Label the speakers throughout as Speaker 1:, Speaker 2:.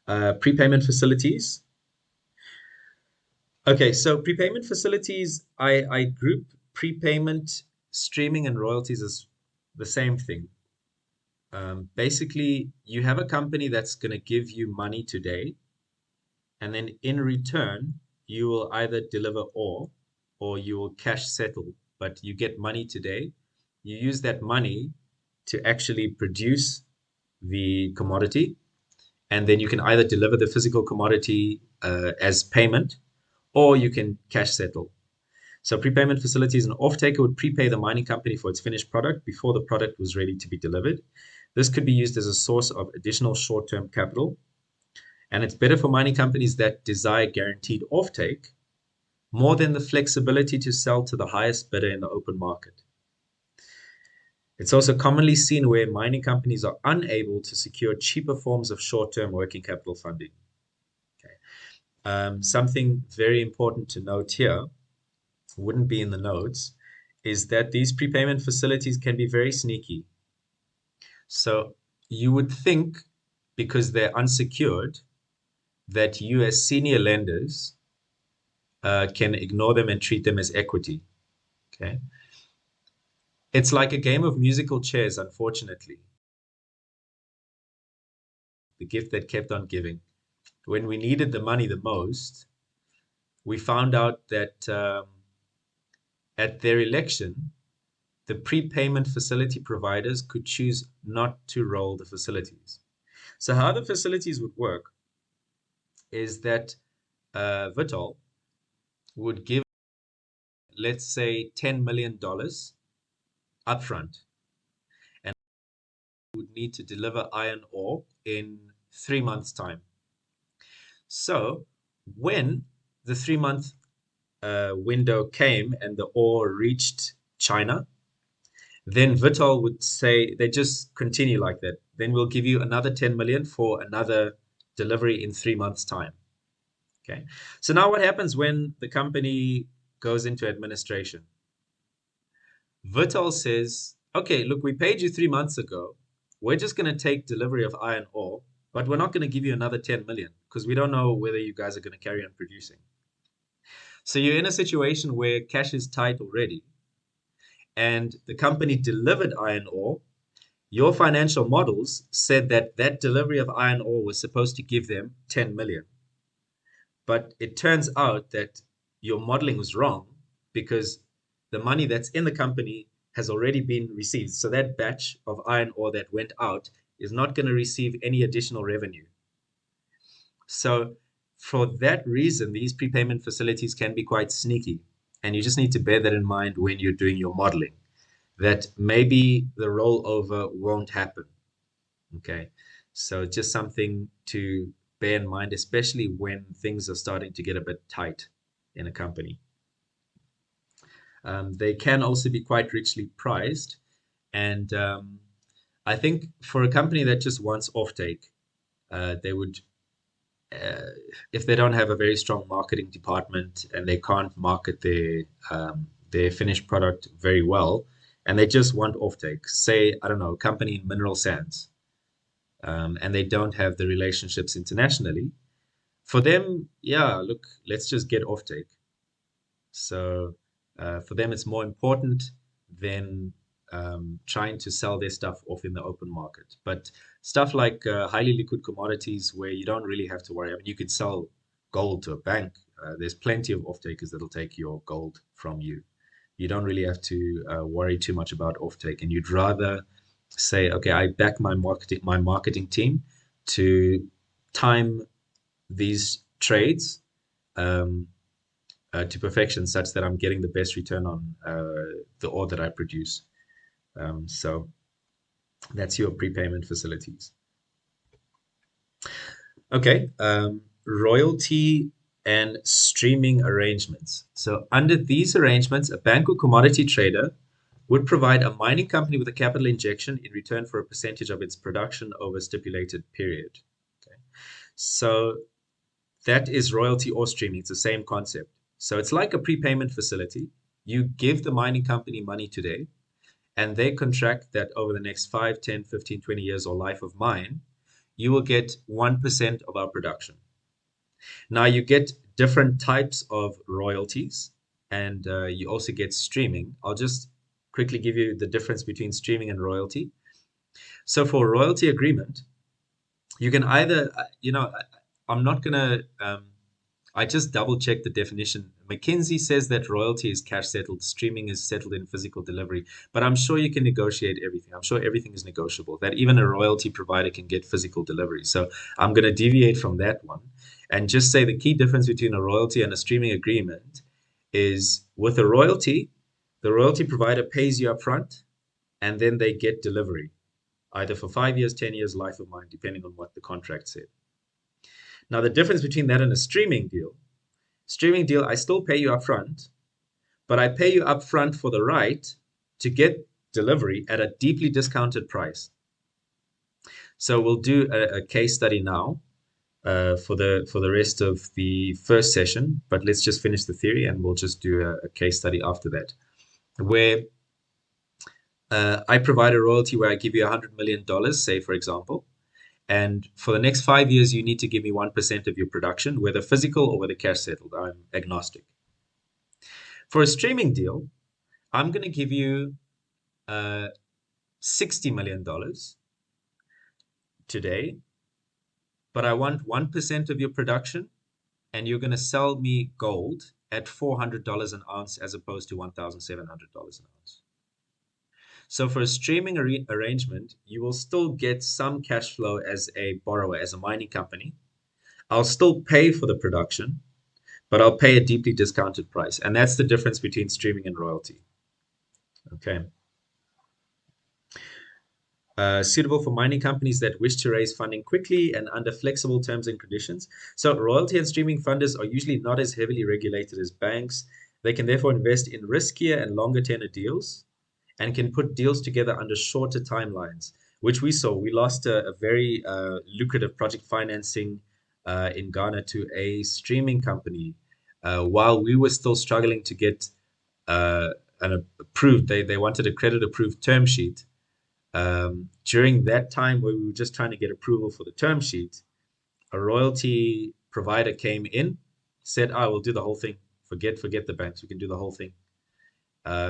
Speaker 1: Prepayment facilities. Okay, so prepayment facilities, I group prepayment, streaming, and royalties as the same thing. Basically, you have a company that's going to give you money today, and then in return, you will either deliver or you will cash settle. But you get money today. You use that money to actually produce the commodity, and then you can either deliver the physical commodity as payment, or you can cash settle. So prepayment facilities, an off-taker would prepay the mining company for its finished product before the product was ready to be delivered. This could be used as a source of additional short-term capital, and it's better for mining companies that desire guaranteed offtake more than the flexibility to sell to the highest bidder in the open market. It's also commonly seen where mining companies are unable to secure cheaper forms of short-term working capital funding. Okay. Something very important to note here, wouldn't be in the notes, is that these prepayment facilities can be very sneaky. So you would think, because they're unsecured, that you as senior lenders can ignore them and treat them as equity. Okay. It's like a game of musical chairs, unfortunately. The gift that kept on giving. When we needed the money the most, we found out that at their election, the prepayment facility providers could choose not to roll the facilities. So how the facilities would work is that Vitol would give, let's say, $10 million upfront, and would need to deliver iron ore in 3 months' time. So when the 3-month window came and the ore reached China, then Vitol would say, they just continue like that. Then we'll give you another 10 million for another delivery in 3 months' time. Okay. So now what happens when the company goes into administration? Vitol says, okay, look, we paid you 3 months ago. We're just going to take delivery of iron ore, but we're not going to give you another 10 million because we don't know whether you guys are going to carry on producing. So you're in a situation where cash is tight already, and the company delivered iron ore. Your financial models said that that delivery of iron ore was supposed to give them 10 million. But it turns out that your modeling was wrong because the money that's in the company has already been received. So that batch of iron ore that went out is not going to receive any additional revenue. So for that reason, these prepayment facilities can be quite sneaky. And you just need to bear that in mind when you're doing your modeling, that maybe the rollover won't happen. Okay. So just something to bear in mind, especially when things are starting to get a bit tight in a company. They can also be quite richly priced. And I think for a company that just wants offtake, they would, if they don't have a very strong marketing department and they can't market their finished product very well, and they just want offtake, say, I don't know, a company in mineral sands, and they don't have the relationships internationally, for them, yeah, look, let's just get offtake. So for them, it's more important than trying to sell their stuff off in the open market. But stuff like highly liquid commodities where you don't really have to worry. I mean, you could sell gold to a bank. There's plenty of off-takers that'll take your gold from you. You don't really have to worry too much about offtake, and you'd rather say, okay, I back my marketing team to time these trades to perfection, such that I'm getting the best return on the ore that I produce. So that's your prepayment facilities. Okay, royalty and streaming arrangements. So under these arrangements, a bank or commodity trader would provide a mining company with a capital injection in return for a percentage of its production over a stipulated period. Okay. So that is royalty or streaming. It's the same concept. So it's like a prepayment facility. You give the mining company money today, and they contract that over the next 5, 10, 15, 20 years or life of mine, you will get 1% of our production. Now you get different types of royalties, and you also get streaming. I'll just quickly give you the difference between streaming and royalty. So for a royalty agreement, you can either, I'm not gonna, I just double checked the definition. McKinsey says that royalty is cash settled, streaming is settled in physical delivery, but I'm sure you can negotiate everything. I'm sure everything is negotiable, that even a royalty provider can get physical delivery. So I'm going to deviate from that one and just say the key difference between a royalty and a streaming agreement is with a royalty, the royalty provider pays you upfront and then they get delivery, either for 5 years, 10 years, life of mine, depending on what the contract said. Now, the difference between that and a streaming deal, I still pay you upfront, but I pay you upfront for the right to get delivery at a deeply discounted price. So we'll do a case study now for the rest of the first session, but let's just finish the theory and we'll just do a case study after that, where I provide a royalty where I give you $100 million, say, for example. And for the next 5 years, you need to give me 1% of your production, whether physical or whether cash settled. I'm agnostic. For a streaming deal, I'm going to give you $60 million today, but I want 1% of your production, and you're going to sell me gold at $400 an ounce as opposed to $1,700 an ounce. So for a streaming arrangement, you will still get some cash flow as a borrower, as a mining company. I'll still pay for the production, but I'll pay a deeply discounted price. And that's the difference between streaming and royalty. Okay. Suitable for mining companies that wish to raise funding quickly and under flexible terms and conditions. So royalty and streaming funders are usually not as heavily regulated as banks. They can therefore invest in riskier and longer tenor deals and can put deals together under shorter timelines, which we saw. We lost a very lucrative project financing in Ghana to a streaming company while we were still struggling to get an approved, they wanted a credit approved term sheet. During that time where we were just trying to get approval for the term sheet, a royalty provider came in, said, "I will do the whole thing. Forget the banks. We can do the whole thing."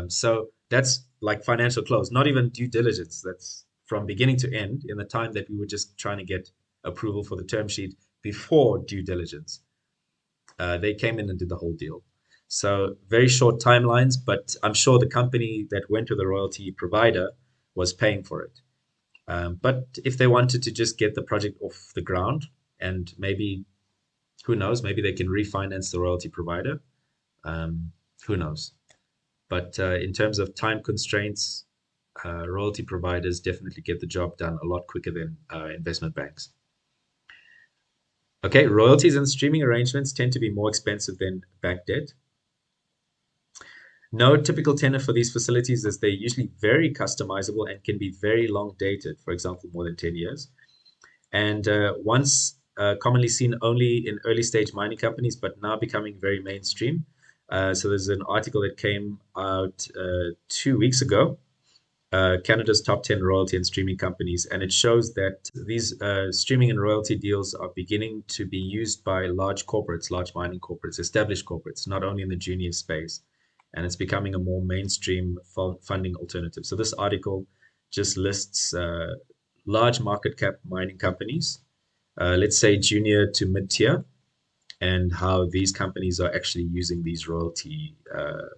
Speaker 1: So that's like financial close, not even due diligence. That's from beginning to end in the time that we were just trying to get approval for the term sheet before due diligence. They came in and did the whole deal. So very short timelines, but I'm sure the company that went to the royalty provider was paying for it. But if they wanted to just get the project off the ground and maybe, who knows, maybe they can refinance the royalty provider. Who knows? But in terms of time constraints, royalty providers definitely get the job done a lot quicker than investment banks. Okay, royalties and streaming arrangements tend to be more expensive than bank debt. No typical tenor for these facilities is they're usually very customizable and can be very long dated, for example, more than 10 years. And once commonly seen only in early stage mining companies, but now becoming very mainstream. So there's an article that came out 2 weeks ago, Canada's top 10 royalty and streaming companies, and it shows that these streaming and royalty deals are beginning to be used by large corporates, large mining corporates, established corporates, not only in the junior space, and it's becoming a more mainstream funding alternative. So this article just lists large market cap mining companies, let's say junior to mid-tier, and how these companies are actually using these royalty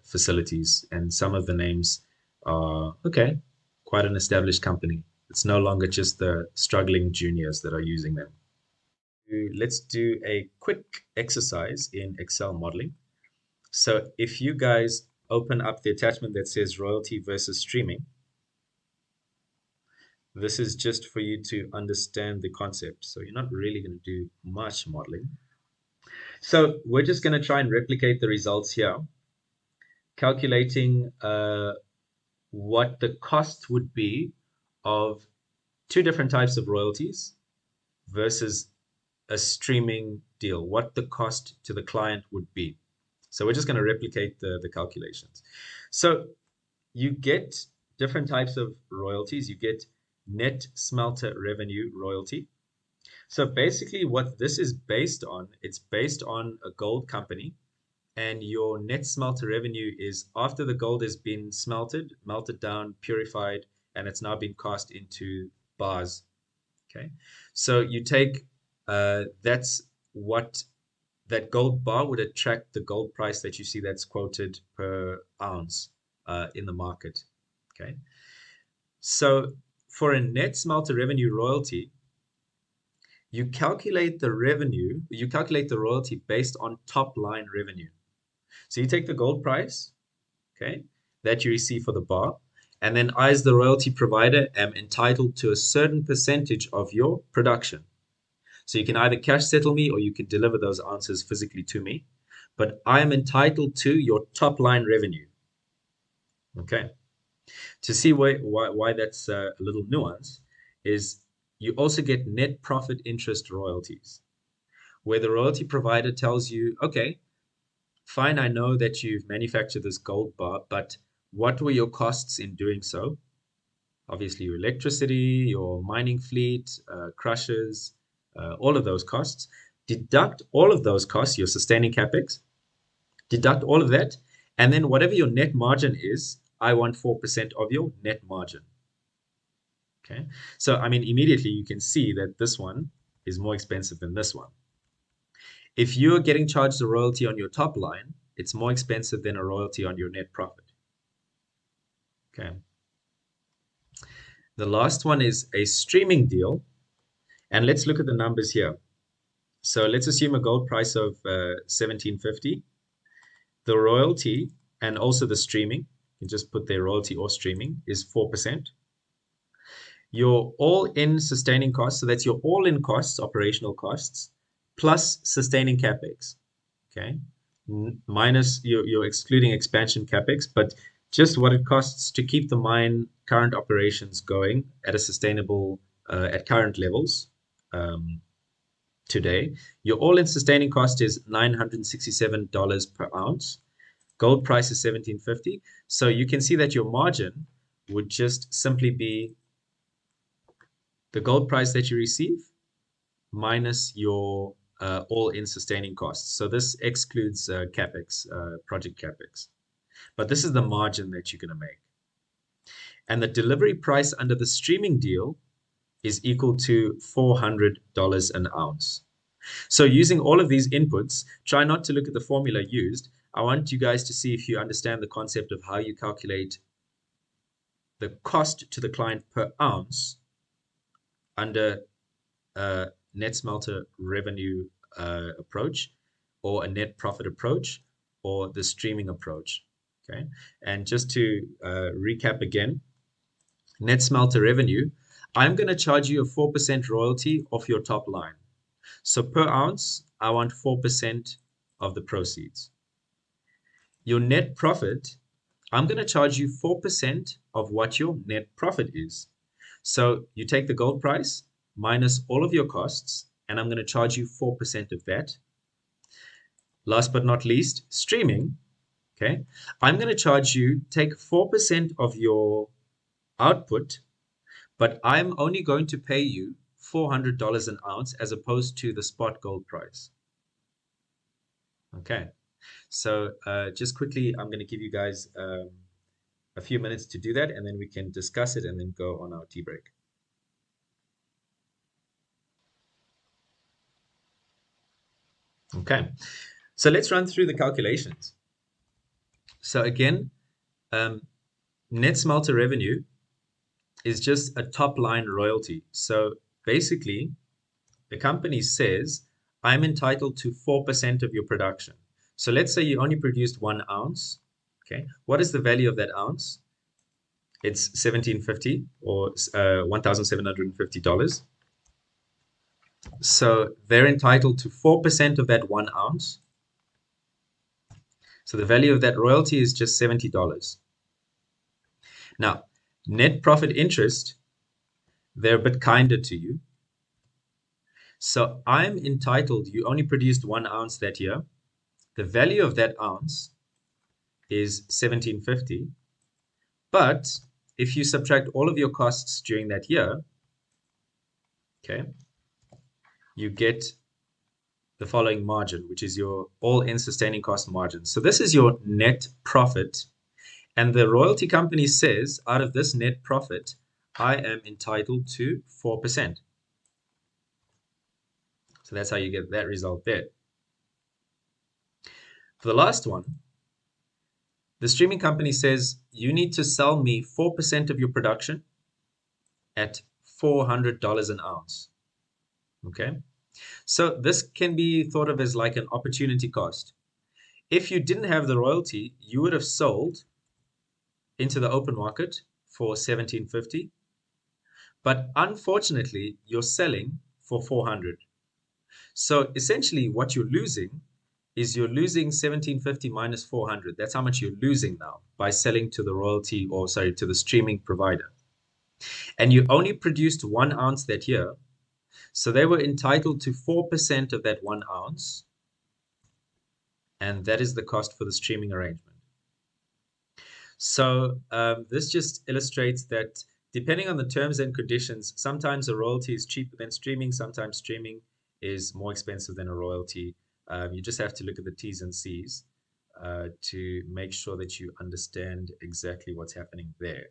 Speaker 1: facilities. And some of the names are, okay, quite an established company. It's no longer just the struggling juniors that are using them. Let's do a quick exercise in Excel modeling. So if you guys open up the attachment that says royalty versus streaming, this is just for you to understand the concept. So you're not really going to do much modeling. So we're just going to try and replicate the results here, calculating what the cost would be of two different types of royalties versus a streaming deal, what the cost to the client would be. So we're just going to replicate the calculations. So you get different types of royalties. You get net smelter revenue royalty. So basically what this is based on, it's based on a gold company, and your net smelter revenue is after the gold has been smelted, melted down, purified, and it's now been cast into bars. Okay. So you take that's what that gold bar would attract the gold price that you see that's quoted per ounce in the market. Okay. So for a net smelter revenue royalty, you calculate the royalty based on top line revenue. So you take the gold price, okay, that you receive for the bar, and then I, as the royalty provider, am entitled to a certain percentage of your production. So you can either cash settle me or you can deliver those ounces physically to me, but I am entitled to your top line revenue. Okay. To see why that's a little nuance is you also get net profit interest royalties, where the royalty provider tells you, okay, fine, I know that you've manufactured this gold bar, but what were your costs in doing so? Obviously, your electricity, your mining fleet, crushers, all of those costs. Deduct all of those costs, your sustaining capex, deduct all of that, and then whatever your net margin is, I want 4% of your net margin. Okay. So, I mean, immediately you can see that this one is more expensive than this one. If you're getting charged a royalty on your top line, it's more expensive than a royalty on your net profit. Okay. The last one is a streaming deal. And let's look at the numbers here. So let's assume a gold price of 1750. The royalty and also the streaming, you can just put their royalty or streaming, is 4%. Your all-in sustaining costs, so that's your all-in costs, operational costs, plus sustaining capex. Okay. Minus you're excluding expansion capex, but just what it costs to keep the mine current operations going at a sustainable at current levels today. Your all-in sustaining cost is $967 per ounce. Gold price is 1750. So you can see that your margin would just simply be the gold price that you receive minus your all-in sustaining costs. So this excludes capex, project capex. But this is the margin that you're going to make. And the delivery price under the streaming deal is equal to $400 an ounce. So using all of these inputs, try not to look at the formula used. I want you guys to see if you understand the concept of how you calculate the cost to the client per ounce under a net smelter revenue approach, or a net profit approach, or the streaming approach. Okay, and just to recap again, net smelter revenue, I'm going to charge you a 4% royalty off your top line. So per ounce, I want 4% of the proceeds. Your net profit, I'm going to charge you 4% of what your net profit is. So you take the gold price minus all of your costs, and I'm going to charge you 4% of that. Last but not least, streaming. Okay, I'm going to charge you, take 4% of your output, but I'm only going to pay you $400 an ounce as opposed to the spot gold price. Okay, so just quickly, I'm going to give you guys a few minutes to do that, and then we can discuss it and then go on our tea break. Okay, so let's run through the calculations. So again, net smelter revenue is just a top line royalty. So basically, the company says, I'm entitled to 4% of your production. So let's say you only produced 1 ounce. Okay, what is the value of that ounce? It's $1750 or $1,750. So they're entitled to 4% of that 1 ounce. So the value of that royalty is just $70. Now, net profit interest, they're a bit kinder to you. So I'm entitled, you only produced 1 ounce that year. The value of that ounce is $1750. But if you subtract all of your costs during that year, okay, you get the following margin, which is your all-in sustaining cost margin. So this is your net profit. And the royalty company says, out of this net profit, I am entitled to 4%. So that's how you get that result there. For the last one, the streaming company says you need to sell me 4% of your production at $400 an ounce. Okay. So this can be thought of as like an opportunity cost. If you didn't have the royalty, you would have sold into the open market for 1750, but unfortunately, you're selling for 400. So essentially, what you're losing is you're losing 1750 minus 400. That's how much you're losing now by selling to the royalty, or sorry, to the streaming provider. And you only produced 1 ounce that year, so they were entitled to 4% of that 1 ounce, and that is the cost for the streaming arrangement. So this just illustrates that depending on the terms and conditions, sometimes a royalty is cheaper than streaming, sometimes streaming is more expensive than a royalty. You just have to look at the T's and C's to make sure that you understand exactly what's happening there.